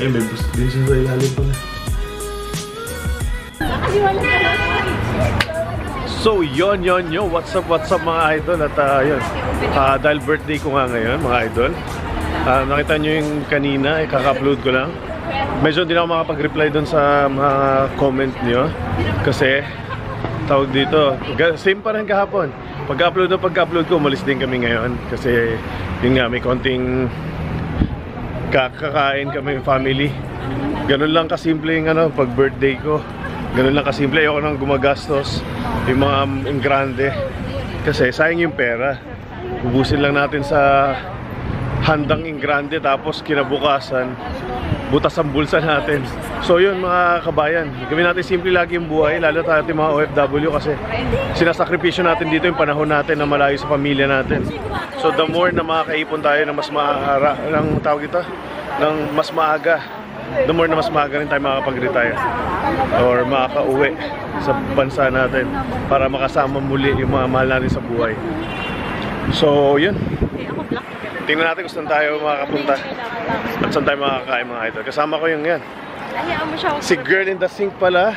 Ay, may boost din siya sa ilalim pala. So, yon. What's up mga idol? At yun, dahil birthday ko nga ngayon, mga idol. Nakita nyo yung kanina, kaka-upload ko lang. Medyo hindi na ako makapag-reply dun sa mga comment nyo. Kasi, tawag dito, same pa rin kahapon. Pag-upload ko, umalis din kami ngayon. Kasi, yun nga, may konting kakain kami family. Ganun lang kasimple yung pag birthday ko. Ganun lang kasimple. Ayoko nang gumagastos yung mga grande. Kasi sayang yung pera. Ubusin lang natin sa handang grande, tapos kinabukasan butas ang bulsa natin. So yun mga kabayan, gawin natin simple lagi yung buhay, lalo tayo mga OFW, kasi sinasakripisyo natin dito yung panahon natin na malayo sa pamilya natin. So the more na makakaipon tayo na mas mas maaga, the more na mas maaga rin tayo makakapag-retire or makaka-uwi sa bansa natin para makasama muli yung mga mahal natin sa buhay. So yun, tingnan natin kung saan tayo makakapunta at saan tayo makakain mga idol. Kasama ko yung yan, si Girl in the Sink pala.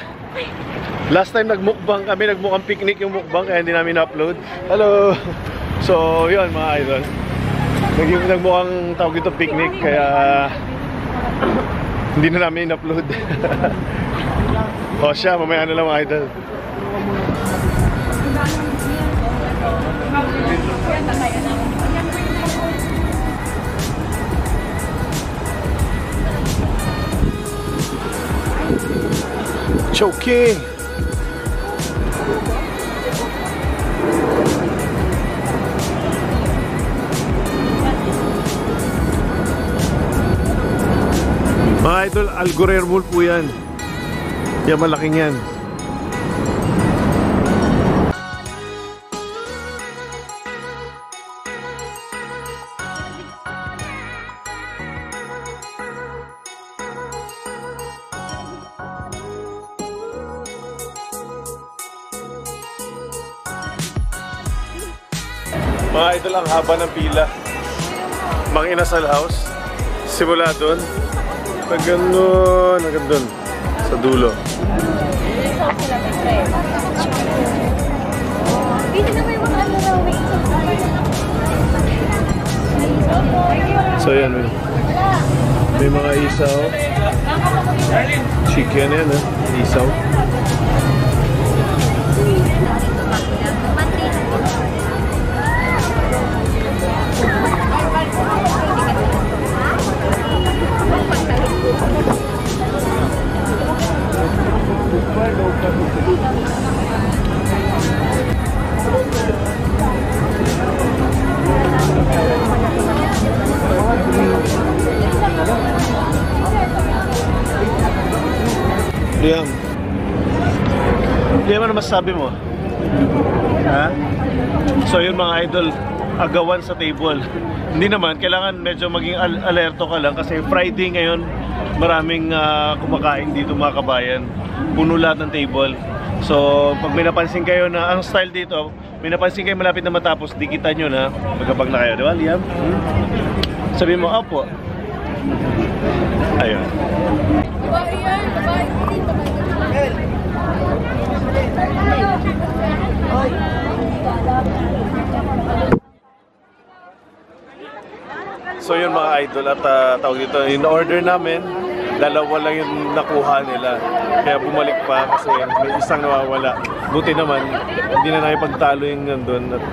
Last time nagmukbang kami, nagmukhang picnic yung mukbang, kaya hindi namin na-upload. Hello! So yun mga idol, nagmukhang tawag ito picnic, kaya hindi na namin in-upload. O siya, mamaya na lang mga idol. Choking! Mga idol, Algorithm po yan. Yan, malaking yan. Mga idol, ang haba ng pila. Mang Inasal House. Simula doon hanggang doon sa dulo. So yan, may mga isaw, chicken yan, isaw. Liam, ano masasabi mo? Ha? So yun mga idol, agawan sa table. Hindi naman, kailangan medyo maging alerto ka lang kasi Friday ngayon, maraming kumakain dito mga kabayan. Puno lahat ng table. So pag may napansin kayo na ang style dito, may napansin kayo malapit na matapos, dikitan nyo na, magkabag na kayo, di ba Liam? Sabihin mo, opo. Ayun. So yun mga idol, at tawag dito, yung order namin, dalawa lang yung nakuha nila. Kaya bumalik pa kasi may isang nawawala. Buti naman, hindi na nakipagtalo yung nandun at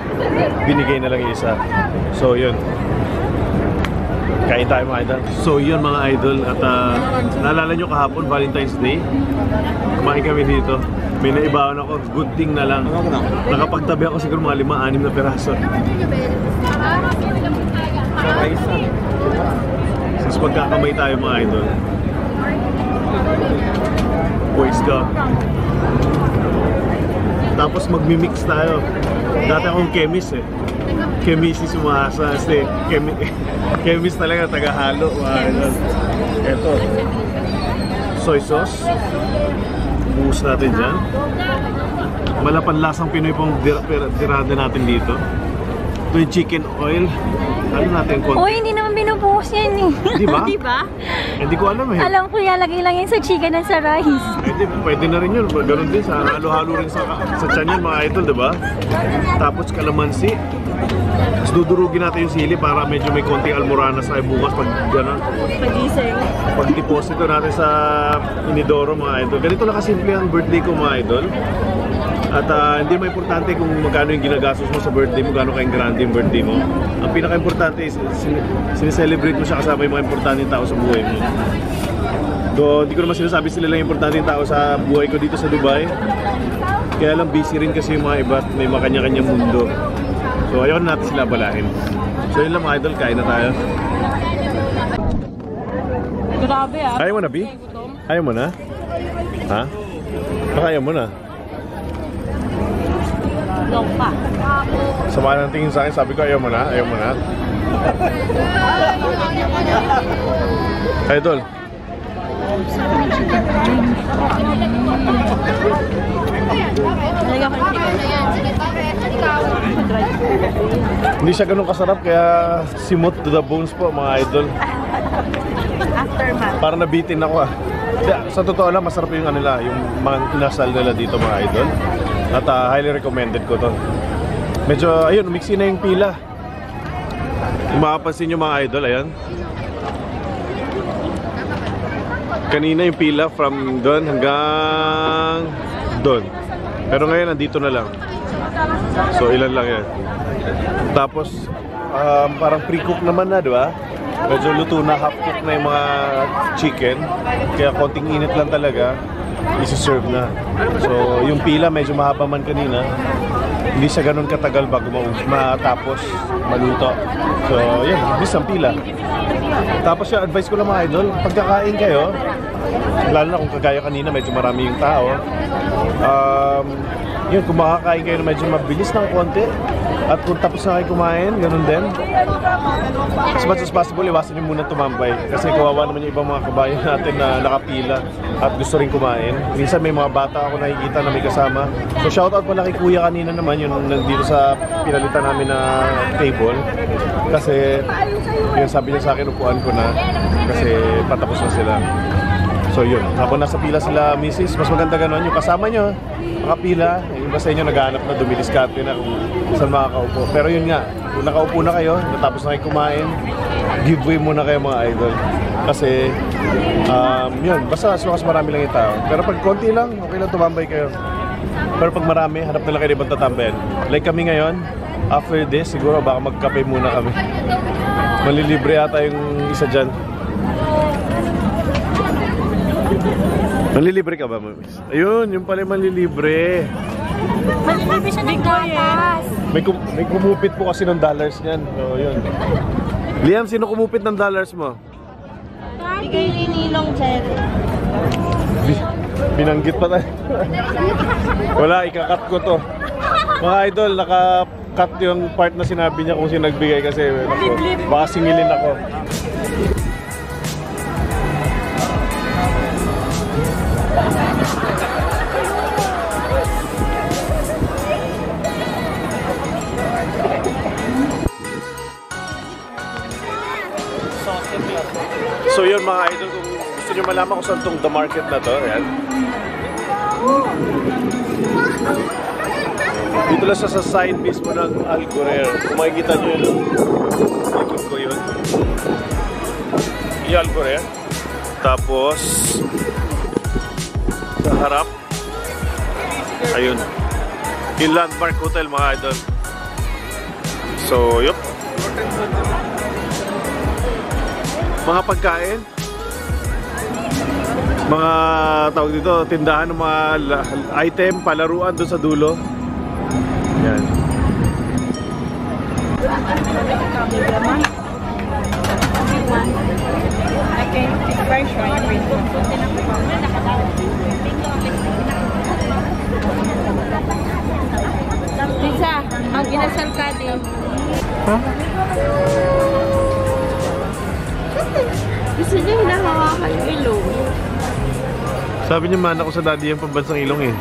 binigay na lang yung isa. So yun, kain tayo mga idol. So yun mga idol, at naalala nyo kahapon, Valentine's Day, kumain kami dito. May naibawan ako, good thing na lang. Nakapagtabi ako siguro mga 5-6 na peraso. Since magkakamay tayo mga idol, boys ka. Tapos magmi-mix tayo. Dati akong chemist Chemist si Sumasa. Chemist talaga, taga-halo mga idol. Eto, soy sauce. Buhos natin dyan. Malapanlasang Pinoy pong tirada natin dito. Ito yung chicken oil. Ano natin konti? Uy, hindi naman buhos yan eh. Di ba? Diba? Hindi ko alam eh. Alam ko yan, lagay lang yan sa chicken at sa rice. Pwede na rin yun. Ganun din sa halo-halo rin sa tiyan yan mga idol, di ba? Tapos kalamansi. Tapos dudurugin natin yung sili para medyo may konting almoranas tayo bukas pag gano'n. Pagising. Pag deposito natin sa inidoro mga idol. Ganito lang kasimple ang birthday ko mga idol. At hindi mo importante kung magkano yung ginagastos mo sa birthday mo, gaano kayong grande yung birthday mo. Ang pinaka-importante is sineselebrate mo siya kasama yung mga importanteng tao sa buhay mo. So, hindi ko naman sinasabi sila lang importanteng tao sa buhay ko dito sa Dubai. Kaya lang busy rin kasi yung mga iba at may mga kanya-kanyang mundo. So, ayaw na natin sila balahin. So, yun lang mga idol, kain na tayo. Grabe ah. Ayaw mo na, B? Ayaw mo na? Ha? Baka ayaw mo na? Long pa. Sama ng tingin sa akin, sabi ko ayaw mo na, ayaw mo na. Idol. Hindi siya ganun kasarap kaya simot to the bones po mga idol. Aftermath. Parang nabitin ako ah. Sa totoo lang, masarap yung nila, yung mga inasal nila dito mga idol. At highly recommended ko to. Medyo, ayun, umiksi na yung pila. Kung makapansin nyo mga idol, ayan. Kanina yung pila from doon hanggang doon. Pero ngayon, nandito na lang. So, ilan lang yan. Tapos, parang pre-cook naman na, di ba? Medyo luto na, half-cook na yung mga chicken. Kaya konting init lang talaga, isi-serve na. So, yung pila medyo mahaba man kanina. Hindi siya ganun katagal bago matapos maluto. So, yun, bis ang pila. Tapos yung advice ko lang mga idol, pagkakain kayo, lalo na kung kagaya kanina, medyo marami yung tao. Yun, kung makakain kayo na medyo mabilis ng konti, at kung tapos na kayo kumain, ganun din. As much as possible, iwasan nyo muna tumambay. Kasi kawawa naman yung ibang mga kabayan natin na nakapila at gusto rin kumain. Minsan may mga bata ako nakikita na may kasama. So shoutout pala kay Kuya kanina naman, yun nandito sa pinalitan namin na table. Kasi yun, sabi niya sa akin, upuan ko na kasi patapos na sila. So yun, habang nasa pila sila misis, mas maganda gano'n yung kasama nyo, nakapila, yung iba sa inyo naghahanap na dumidiskarte na kung saan makakaupo. Pero yun nga, kung nakaupo na kayo, natapos na kayo kumain, giveaway muna kayo mga idol. Kasi, yun, basta mas marami lang yung tao. Pero pag konti lang, okay lang tumambay kayo. Pero pag marami, hanap na lang kayo ibang tatambayan. Like kami ngayon, after this, siguro baka magkape muna kami. Malilibre yata yung isa dyan. Manlilibre ka ba, Mamis? Ayun, yung pala yung manlilibre. Malilibre siya ng gatas. May kumupit po kasi ng dollars niyan. So, yun. Liam, sino kumupit ng dollars mo? Bigay ni Ninong Cherry. Binanggit pa tayo. Wala, ikakat ko to. Mga idol, naka-cut yung part na sinabi niya kung sino nagbigay kasi ako, baka singilin ako. So yun mga idol, kung gusto nyo malaman kung saan tong The Market na to, ayan. Dito lang siya sa side mismo ng Al Ghurair. Kung makikita nyo yun, likod ko yun. Yung Al Ghurair. Tapos, sa harap, ayun, yung Landmark Hotel mga idol. So, yup. Mga pagkain, mga tawag dito, tindahan ng mga item, palaruan doon sa dulo. Yan. Lisa, ang ginasal ka din. Huh? Gusto niya hinahawakan yung ilong. Sabi niya man ako sa daddy yung pambansang ilong eh.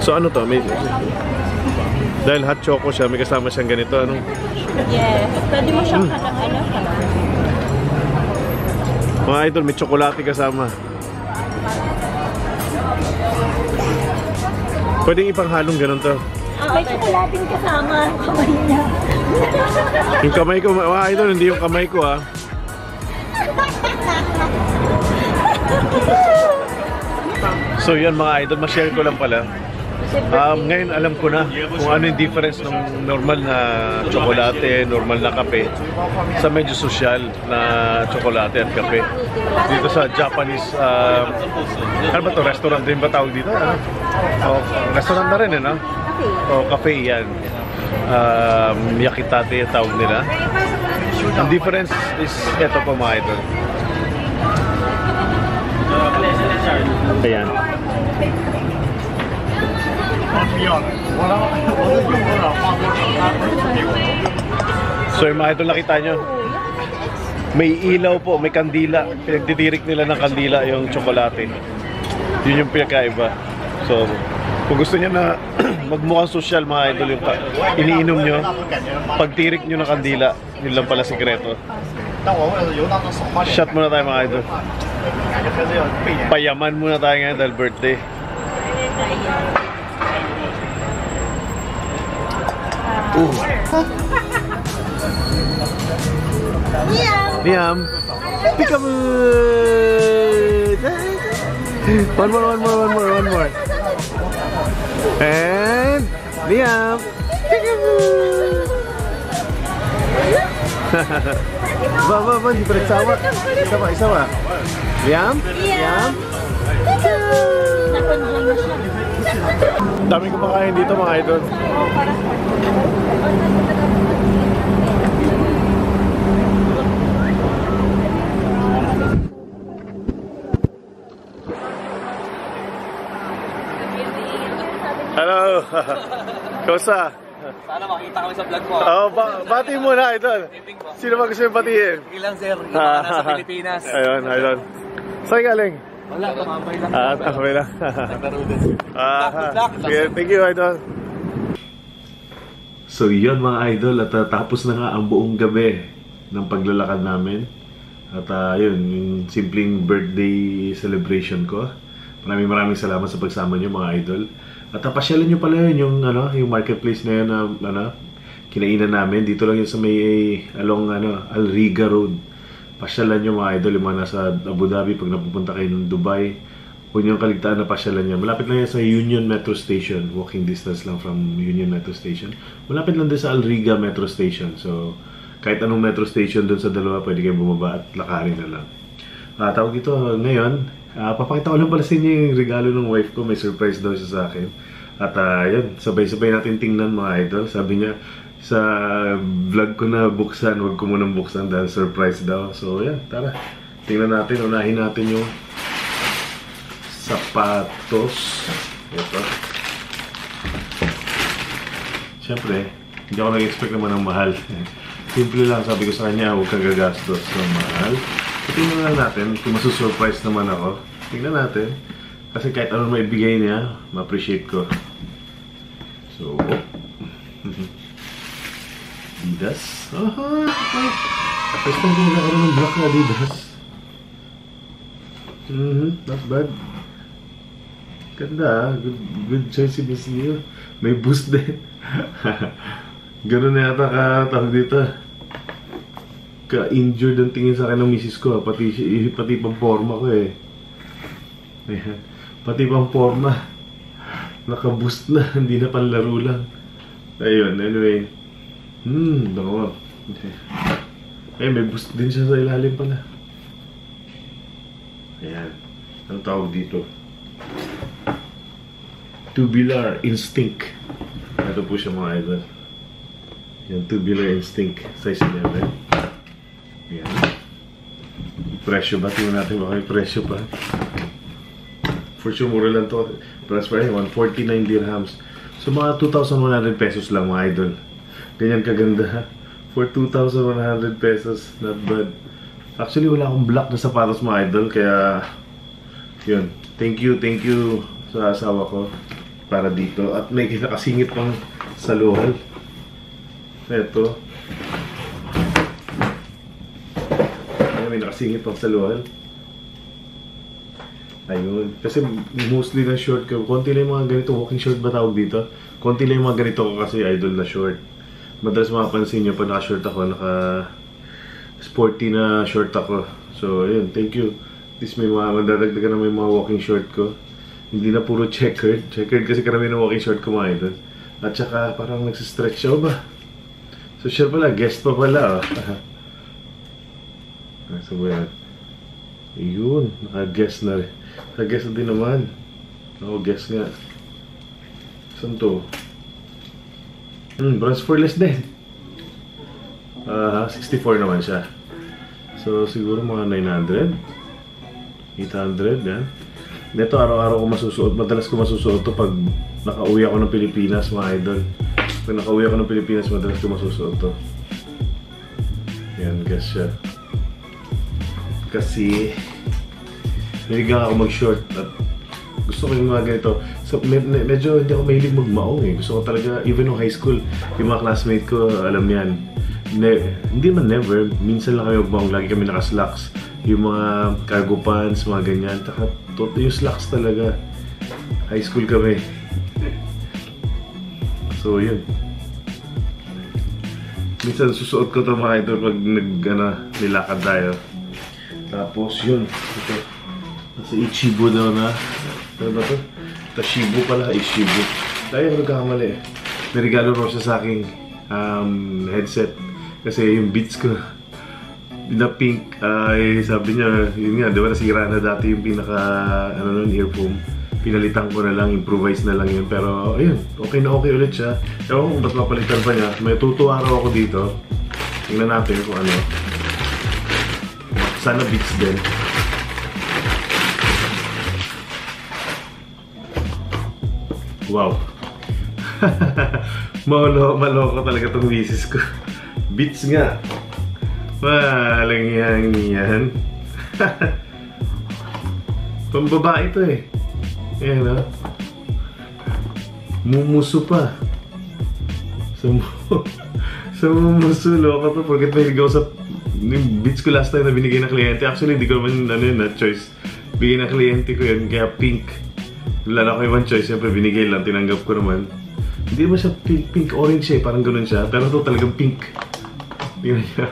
So ano to? May Dahil hot choco siya, may kasama siyang ganito, ano? Yes. Pwede mo siyang ano. Mga idol, may tsokolate kasama. Pwedeng ipanghalong ganun to. May tsokolating kasama. Kamay niya. Yung kamay ko, mga idol, hindi yung kamay ko, ha. So yan mga idol, ma-share ko lang pala. Ngayon alam ko na kung ano yung difference ng normal na tsokolate, normal na kape sa medyo social na tsokolate at kape. Dito sa Japanese, ano ba to? Restaurant din ba tawag dito? Ano? Restaurant na rin, no? O cafe yan. Yakitate tawag nila. Ang difference is eto po mga idol. Ayan. So yung mga idol, nakita nyo, may ilaw po, may kandila. Pinagtitirik nila ng kandila yung tsokolate. Yun yung pinakaiba. So kung gusto niya na magmukhang social mga idol, yung iniinom nyo, pagtirik nyo ng kandila, yun lang pala sikreto. Shot muna tayo mga idol. Payaman muna tayo ngayon dahil birthday. Liam, peekaboo. One more. And Liam, peekaboo. Ba, hindi pa nagsawa. Isa pa. Liam. Nakonjol na siya. Dami ko makain dito mga idol. Hello. Kamusta? Sana makita kami sa vlog mo. Oo, bati muna idol. Sino ba gusto yung batiin? Ilang sir, yung mga nasa Pilipinas. Ayun, idol. Saan galing? Wala, tumambay lang. Okay lang. Nagkarudes. Sige, thank you idol. So yun mga idol, at tapos na nga ang buong gabi ng paglalakad namin. At yun, yung simpleng birthday celebration ko. Maraming salamat sa pagsama nyo mga idol. At pasyalan nyo pala yun, yung marketplace na yun na kinainan namin. Dito lang yun sa may along Al Riga Road. Pasyalan nyo mga idol, yung mga nasa Abu Dhabi pag napupunta kayo ng Dubai. Huwag nyo kaligtaan na pasyalan nyo. Malapit lang yan sa Union Metro Station. Walking distance lang from Union Metro Station. Malapit lang din sa Al Riga Metro Station. So kahit anong metro station dun sa dalawa, pwede kayong bumaba at lakarin na lang. Tawag dito ngayon, papakita ko lang pala sa inyo yung regalo ng wife ko. May surprise daw siya sa akin. At yun, sabay-sabay natin tingnan mga idol. Sabi niya, sa vlog ko na buksan, huwag ko munang buksan dahil surprise daw. So yan, tara. Tingnan natin, unahin natin yung sapatos. Ito. Siyempre, hindi ako nag-expect naman ng mahal. Simple lang, sabi ko sa kanya, huwag kang gagastos ng mahal. Tingnan lang natin kung masusurprise naman ako. Tingnan natin. Kasi kahit ano maibigay niya, ma-appreciate ko. So, Adidas. Aha! First time ko nagkakaroon ng black na Adidas. Not bad. Ganda, good choice si Miss Leo. May boost din. Ganun na yata tawag dito. Ka-injured ang tingin sa akin ng misis ko. Pati pang forma ko eh. Ayan. Pati pang forma. Naka-boost na. Hindi na panlaro lang. Ayun, anyway. Bako. Ay, may boost din siya sa ilalim pala. Ayan. Ang tawag dito. Tubular Instinct. Ito po siya mga idol. Yan, Tubular Instinct. Size 11. Ayan. Presyo ba? Tingnan natin baka may presyo pa. For sure, mura lang to. Price pa rin, 149 dirhams. So, mga 2,100 pesos lang mga idol. Ganyan kaganda. For 2,100 pesos, not bad. Actually, wala akong black na sapatos mga idol. Kaya, yun. Thank you sa asawa ko para dito. At may nakasingit pang saluhan. Ito. Ay, may nakasingit pang saluhan. Ayun. Kasi mostly ng short ko, konti lang yung mga ganito, walking short ba tawag dito? Konti lang yung mga ganito ko kasi idol na short. Madalas makapansin nyo pa naka-short ako, naka-sporty na short ako. So, ayun, thank you. At least may mga madadagdagan na may mga walking short ko. Hindi na puro checkered. Checkered kasi karami ng walking short ko mga idol. At saka parang nagsistretch siya ba? So, sure pala, guest pa pala. So, yan. Ayun, naka-guest na rin. Naka-guest na din naman. Guest nga. Saan to? Bronze for less din. 64 naman siya. So, siguro mga 900. 800, yan. Dito, araw-araw ko masusuot. Madalas ko masusuot to pag nakauwi ako ng Pilipinas, mga idol. Pag nakauwi ako ng Pilipinas, madalas ko masusuot to. Yan, guess siya. Kasi niligang ako mag-short at gusto ko yung mga ganito. So, medyo hindi ako mahilig magmaong eh. Gusto ko talaga, even no high school, yung mga classmate ko, alam yan. Hindi man never, minsan lang kami magmaong, lagi kami naka-slacks. Yung mga cargo pants, mga ganyan. Taka, yung slacks talaga. High school kami. So, yun. Minsan susuot ko ito mga idol pag nilakad tayo. Tapos yun, ito. Nasa Ichibo daw na. Ano ba ito? Tashibo pala, Ichibo. Tayo nagkakamali. May regalo rin siya sa aking headset. Kasi yung Beats ko na pink, sabi niya, yun nga, di ba nasira na dati yung pinaka, earphone. Pinalitan ko na lang, improvise na lang yun. Pero ayun, okay na okay ulit siya. Ewan ko kung ba't mapalitan pa niya. May tutuwa raw ako dito. Tingnan natin kung ano. Sana Beats din. Wow. Maloko talaga tong misis ko. Beats nga. Walang yan. Pambabae ito eh. Ayan o. Mumuso pa. Sa mumuso, loko to. Porket may ligaw sa yung Beats ko last time na binigay ng kliyente. Actually, hindi ko naman choice. Bigay ng kliyente ko yun, kaya pink. Wala ko ibang choice, siyempre binigay lang, tinanggap ko naman. Hindi naman siya pink orange eh, parang ganun siya. Pero ito talagang pink. Tingnan niya.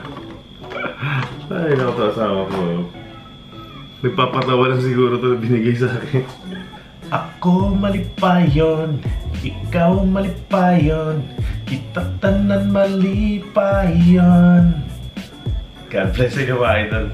Ay, naku ito asawa ko. Nagpapatawa lang siguro ito na binigay sa akin. Ako malipayon, ikaw malipayon, kita tanan malipayon. God bless you, mga idol.